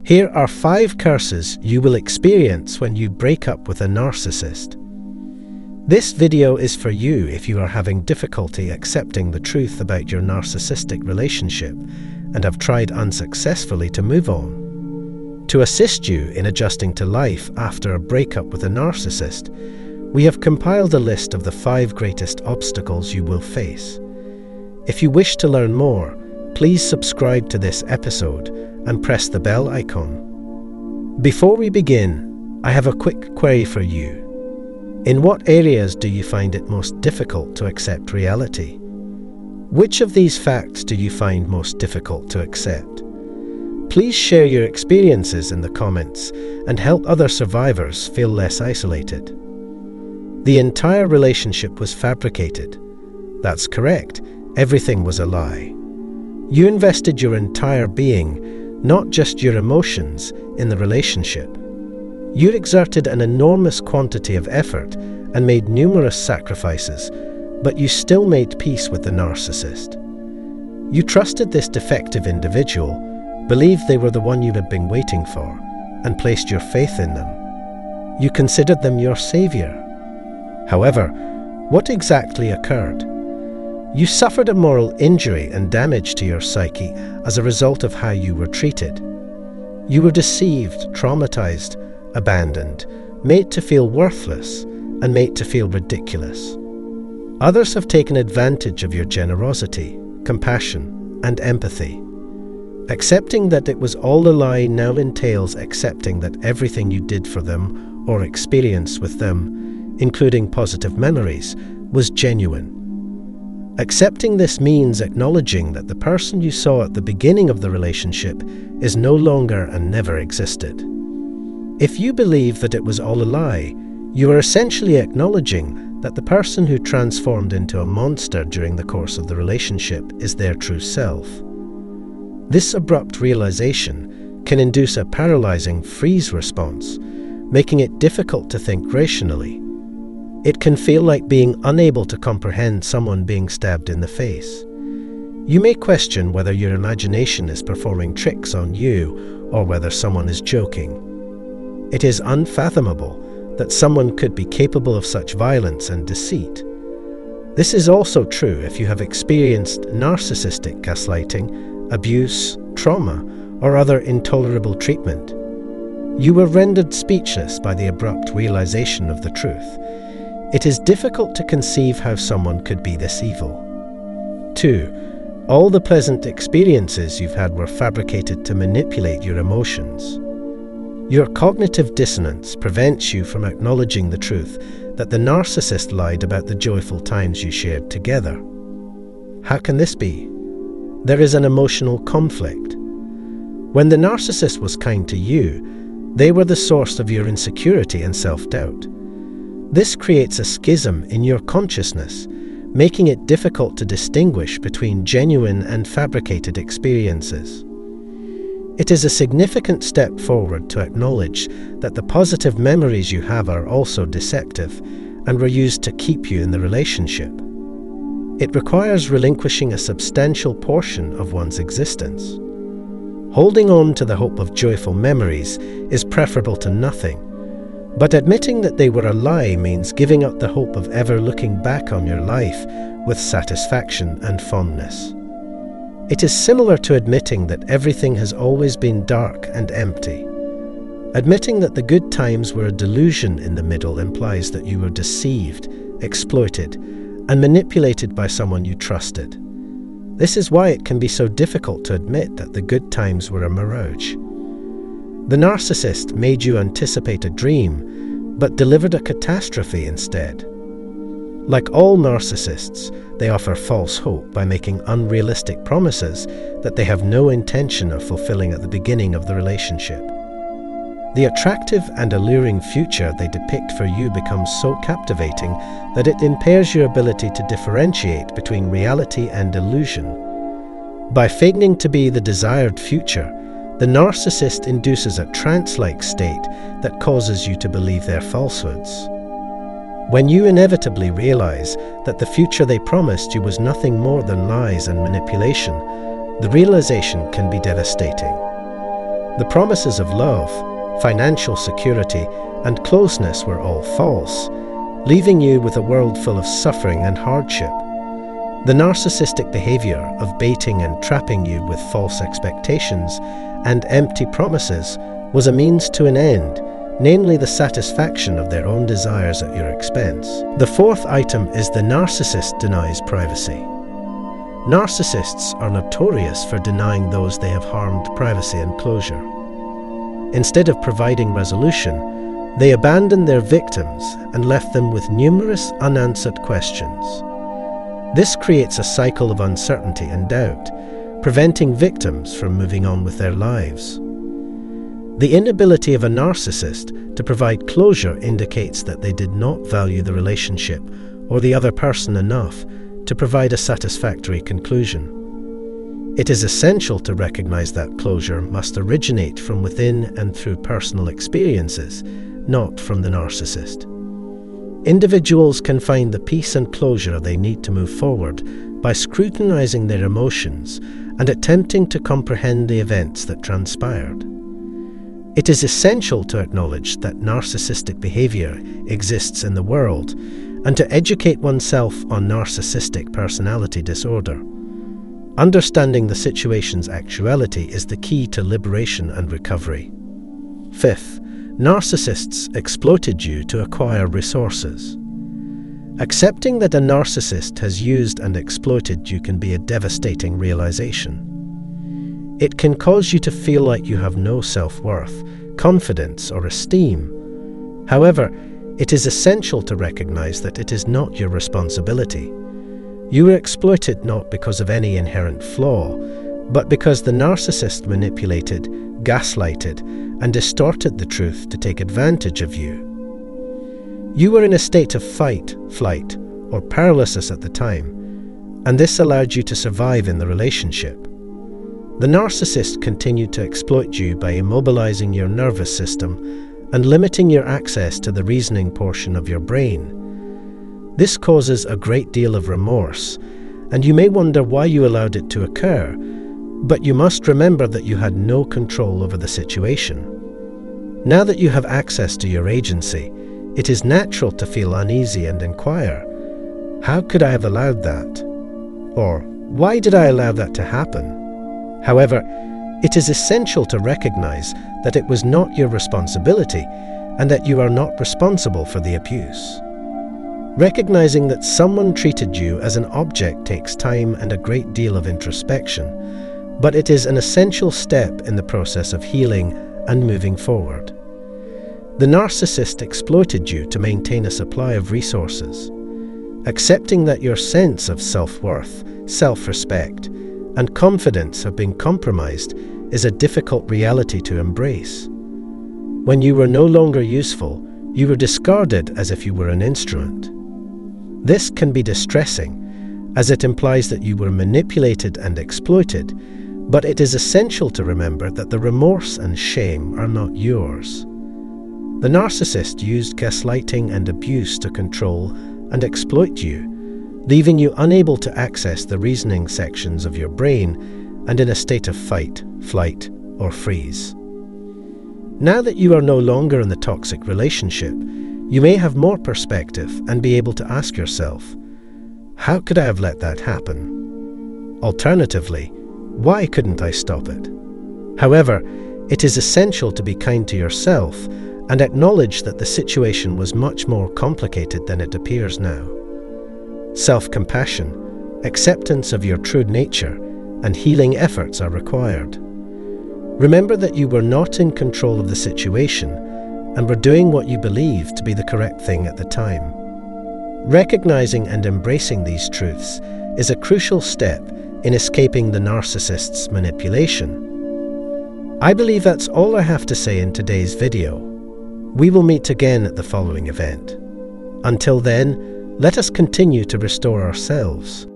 Here are 5 curses you will experience when you break up with a narcissist. This video is for you if you are having difficulty accepting the truth about your narcissistic relationship and have tried unsuccessfully to move on. To assist you in adjusting to life after a breakup with a narcissist, we have compiled a list of the 5 greatest obstacles you will face. If you wish to learn more, please subscribe to this episode and press the bell icon. Before we begin, I have a quick query for you. In what areas do you find it most difficult to accept reality? Which of these facts do you find most difficult to accept? Please share your experiences in the comments and help other survivors feel less isolated. The entire relationship was fabricated. That's correct. Everything was a lie. You invested your entire being, not just your emotions, in the relationship. You exerted an enormous quantity of effort and made numerous sacrifices, but you still made peace with the narcissist. You trusted this defective individual, believed they were the one you had been waiting for, and placed your faith in them. You considered them your savior. However, what exactly occurred? You suffered a moral injury and damage to your psyche as a result of how you were treated. You were deceived, traumatized, abandoned, made to feel worthless, and made to feel ridiculous. Others have taken advantage of your generosity, compassion, and empathy. Accepting that it was all a lie now entails accepting that everything you did for them or experienced with them, including positive memories, was genuine. Accepting this means acknowledging that the person you saw at the beginning of the relationship is no longer and never existed. If you believe that it was all a lie, you are essentially acknowledging that the person who transformed into a monster during the course of the relationship is their true self. This abrupt realization can induce a paralyzing freeze response, making it difficult to think rationally. It can feel like being unable to comprehend someone being stabbed in the face. You may question whether your imagination is performing tricks on you or whether someone is joking. It is unfathomable that someone could be capable of such violence and deceit. This is also true if you have experienced narcissistic gaslighting, abuse, trauma, or other intolerable treatment. You were rendered speechless by the abrupt realization of the truth. It is difficult to conceive how someone could be this evil. 2. All the pleasant experiences you've had were fabricated to manipulate your emotions. Your cognitive dissonance prevents you from acknowledging the truth that the narcissist lied about the joyful times you shared together. How can this be? There is an emotional conflict. When the narcissist was kind to you, they were the source of your insecurity and self-doubt. This creates a schism in your consciousness, making it difficult to distinguish between genuine and fabricated experiences. It is a significant step forward to acknowledge that the positive memories you have are also deceptive and were used to keep you in the relationship. It requires relinquishing a substantial portion of one's existence. Holding on to the hope of joyful memories is preferable to nothing. But admitting that they were a lie means giving up the hope of ever looking back on your life with satisfaction and fondness. It is similar to admitting that everything has always been dark and empty. Admitting that the good times were a delusion in the middle implies that you were deceived, exploited, and manipulated by someone you trusted. This is why it can be so difficult to admit that the good times were a mirage. The narcissist made you anticipate a dream, but delivered a catastrophe instead. Like all narcissists, they offer false hope by making unrealistic promises that they have no intention of fulfilling at the beginning of the relationship. The attractive and alluring future they depict for you becomes so captivating that it impairs your ability to differentiate between reality and illusion. By feigning to be the desired future, the narcissist induces a trance-like state that causes you to believe their falsehoods. When you inevitably realize that the future they promised you was nothing more than lies and manipulation, the realization can be devastating. The promises of love, financial security, and closeness were all false, leaving you with a world full of suffering and hardship. The narcissistic behavior of baiting and trapping you with false expectations and empty promises was a means to an end, namely the satisfaction of their own desires at your expense. The fourth item is the narcissist denies privacy. Narcissists are notorious for denying those they have harmed privacy and closure. Instead of providing resolution, they abandoned their victims and left them with numerous unanswered questions. This creates a cycle of uncertainty and doubt, preventing victims from moving on with their lives. The inability of a narcissist to provide closure indicates that they did not value the relationship or the other person enough to provide a satisfactory conclusion. It is essential to recognize that closure must originate from within and through personal experiences, not from the narcissist. Individuals can find the peace and closure they need to move forward by scrutinizing their emotions and attempting to comprehend the events that transpired. It is essential to acknowledge that narcissistic behavior exists in the world and to educate oneself on narcissistic personality disorder. Understanding the situation's actuality is the key to liberation and recovery. Fifth, narcissists exploited you to acquire resources. Accepting that a narcissist has used and exploited you can be a devastating realization. It can cause you to feel like you have no self-worth, confidence, or esteem. However, it is essential to recognize that it is not your responsibility. You were exploited not because of any inherent flaw, but because the narcissist manipulated, gaslighted, and distorted the truth to take advantage of you. You were in a state of fight, flight, or paralysis at the time, and this allowed you to survive in the relationship. The narcissist continued to exploit you by immobilizing your nervous system and limiting your access to the reasoning portion of your brain. This causes a great deal of remorse, and you may wonder why you allowed it to occur, but you must remember that you had no control over the situation. Now that you have access to your agency, it is natural to feel uneasy and inquire, how could I have allowed that? Or, why did I allow that to happen? However, it is essential to recognize that it was not your responsibility and that you are not responsible for the abuse. Recognizing that someone treated you as an object takes time and a great deal of introspection, but it is an essential step in the process of healing and moving forward. The narcissist exploited you to maintain a supply of resources. Accepting that your sense of self-worth, self-respect, and confidence have been compromised is a difficult reality to embrace. When you were no longer useful, you were discarded as if you were an instrument. This can be distressing, as it implies that you were manipulated and exploited, but it is essential to remember that the remorse and shame are not yours. The narcissist used gaslighting and abuse to control and exploit you, leaving you unable to access the reasoning sections of your brain and in a state of fight, flight, or freeze. Now that you are no longer in the toxic relationship, you may have more perspective and be able to ask yourself, how could I have let that happen? Alternatively, why couldn't I stop it? However, it is essential to be kind to yourself and acknowledge that the situation was much more complicated than it appears now. Self-compassion, acceptance of your true nature, and healing efforts are required. Remember that you were not in control of the situation and were doing what you believed to be the correct thing at the time. Recognizing and embracing these truths is a crucial step in escaping the narcissist's manipulation. I believe that's all I have to say in today's video. We will meet again at the following event. Until then, let us continue to restore ourselves.